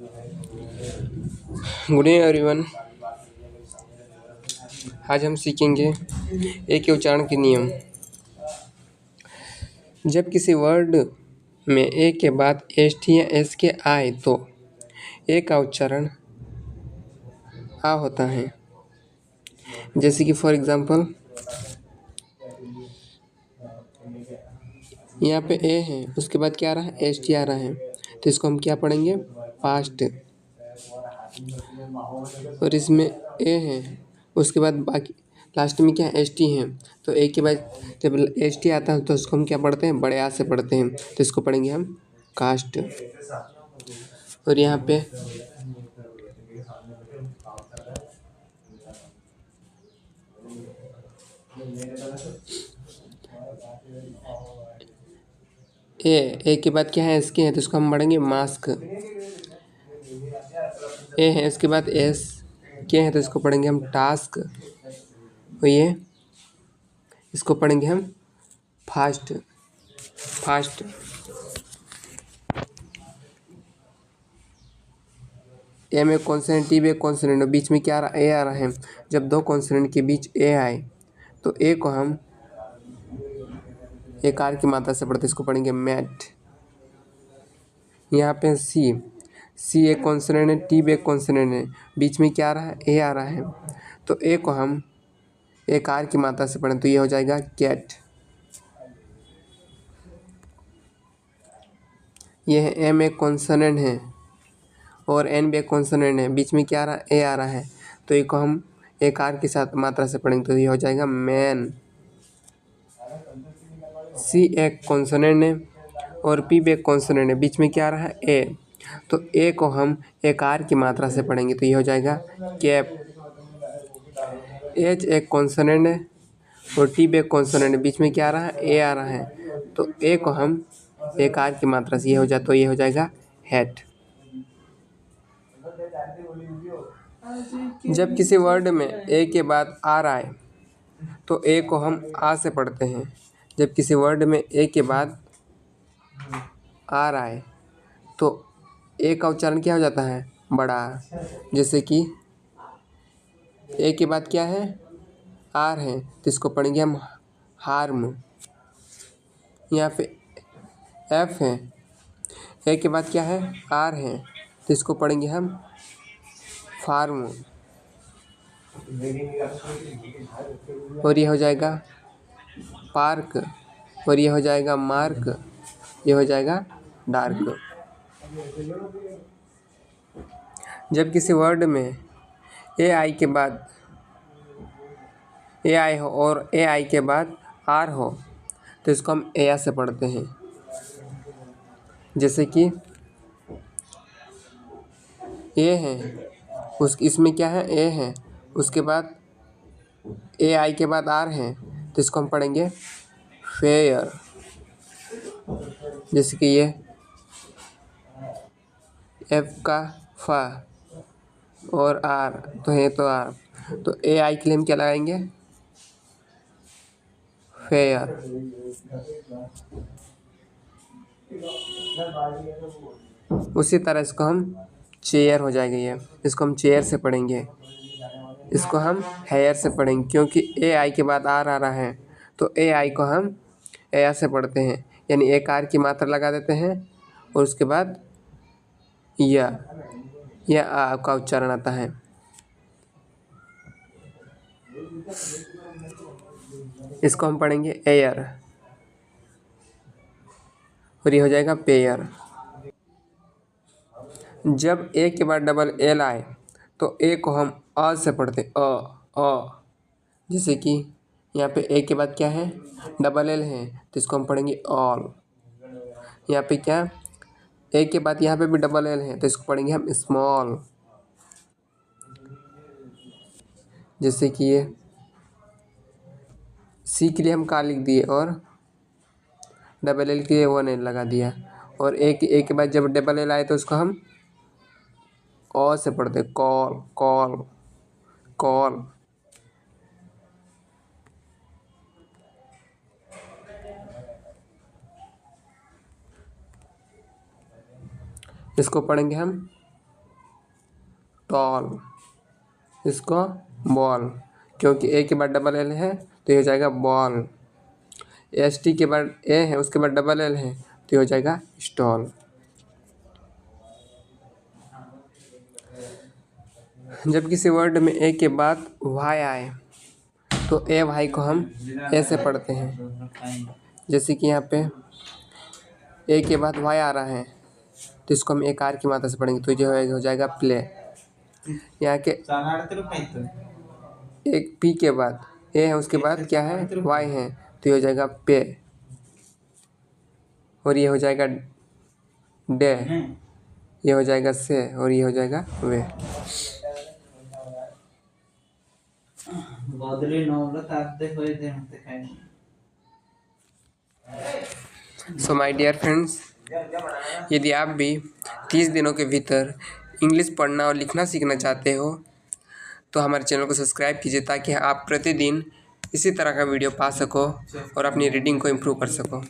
Good evening everyone. आज हम सीखेंगे ए के उच्चारण के नियम। जब किसी वर्ड में ए के बाद एस टी या एस के आए तो ए का उच्चारण आ होता है। जैसे कि फॉर एग्जांपल यहाँ पे ए है, उसके बाद क्या आ रहा है, एस टी आ रहा है, तो इसको हम क्या पढ़ेंगे, पास्ट। और इसमें ए है, उसके बाद बाकी लास्ट में क्या है, एस टी है, तो ए के बाद जब एस टी आता है तो उसको हम क्या पढ़ते हैं, बड़े आ से पढ़ते हैं, तो इसको पढ़ेंगे हम कास्ट। और यहाँ पे ए के बाद क्या है, इसके है, तो इसको हम पढ़ेंगे मास्क। ए है, इसके बाद एस के है, तो इसको पढ़ेंगे हम टास्क। और ये इसको पढ़ेंगे हम फास्ट। ए में कॉन्सोनेंट, टी में कॉन्सोनेंट, बीच में क्या आ रहा, ए आ रहा है। जब दो कॉन्सोनेंट के बीच ए आए तो ए को हम एक आर की मात्रा से पढ़ते, इसको पढ़ेंगे मैट। यहाँ पे सी एक कॉन्सोनेंट है, टी भी एक कॉन्सोनेंट है, बीच में क्या आ रहा है, ए आ रहा है, तो ए को हम एक आर की मात्रा से पढ़ें तो ये हो जाएगा कैट। ये है एम एक कॉन्सोनेंट है और एन भी एक कॉन्सोनेंट है, बीच में क्या आ रहा है, ए आ रहा है, तो ए को हम एक आर के साथ मात्रा से पढ़ेंगे तो ये हो जाएगा मैन। सी एक कॉन्सोनेंट है और पी भी एक कॉन्सोनेंट है, बीच में क्या आ रहा है, ए, तो ए को हम एक आर की मात्रा से पढ़ेंगे तो ये हो जाएगा कैप। एच एक कॉन्सोनेंट है और टी भी एक कॉन्सोनेंट है, बीच में क्या आ रहा है, ए आ रहा है, तो ए को हम एक आर की मात्रा से ये हो जाए तो ये हो जाएगा हैट। जब किसी वर्ड में ए के बाद आर आए तो ए को हम आ से पढ़ते हैं। जब किसी वर्ड में ए के बाद आर आए तो ए का उच्चारण क्या हो जाता है, बड़ा। जैसे कि ए के बाद क्या है, आर है, तो इसको पढ़ेंगे हम हार्म। यहाँ पे एफ है, ए के बाद क्या है, आर है, तो इसको पढ़ेंगे हम फार्म। और ये हो जाएगा पार्क, और ये हो जाएगा मार्क, ये हो जाएगा डार्क। जब किसी वर्ड में ए आई के बाद ए आई हो और ए आई के बाद आर हो तो इसको हम ए से पढ़ते हैं। जैसे कि ए है, इसमें क्या है, ए है, उसके बाद ए आई के बाद आर है, तो इसको हम पढ़ेंगे फेयर। जैसे कि ये एफ का फा और आर, तो है तो आर, तो ए आई के लिए हम क्या लगाएंगे, फेयर। उसी तरह इसको हम चेयर हो जाएगा, ये इसको हम चेयर से पढ़ेंगे। इसको हम हेयर से पढ़ेंगे क्योंकि ए आई के बाद आर आ रहा है, तो ए आई को हम ए से पढ़ते हैं, यानी एक आर की मात्रा लगा देते हैं और उसके बाद या आ का उच्चारण आता है। इसको हम पढ़ेंगे एयर और ये हो जाएगा पेयर। जब ए के बाद डबल एल आए तो ए को हम अ से पढ़ते, अ। जैसे कि यहाँ पे ए के बाद क्या है, डबल एल है, तो इसको हम पढ़ेंगे ऑल। यहाँ पे क्या, ए के बाद यहाँ पे भी डबल एल है, तो इसको पढ़ेंगे हम स्मॉल। जैसे कि ये सी के लिए हम का लिख दिए और डबल एल के लिए वन एल लगा दिया, और ए के बाद जब डबल एल आए तो उसको हम ओ से पढ़ते, कॉल कॉल कॉल। इसको पढ़ेंगे हम टॉल, इसको बॉल, क्योंकि ए के बाद डबल एल है तो ये हो जाएगा बॉल। एस टी के बाद ए है, उसके बाद डबल एल है तो ये हो जाएगा स्टॉल। जब किसी वर्ड में ए के बाद वाई आए तो ए वाई को हम ए से पढ़ते हैं। जैसे कि यहाँ पे ए के बाद वाई आ रहा है तो इसको हम एक आर की मात्रा से पढ़ेंगे तो जो हो जाएगा प्ले। यहाँ के एक पी के बाद ए है, उसके बाद क्या है वाई है तो ये हो जाएगा पे, और ये हो जाएगा डे, ये हो जाएगा से, और ये हो जाएगा वे। सो माय डियर फ्रेंड्स, यदि आप भी 30 दिनों के भीतर इंग्लिश पढ़ना और लिखना सीखना चाहते हो तो हमारे चैनल को सब्सक्राइब कीजिए ताकि आप प्रतिदिन इसी तरह का वीडियो पा सको और अपनी रीडिंग को इम्प्रूव कर सको।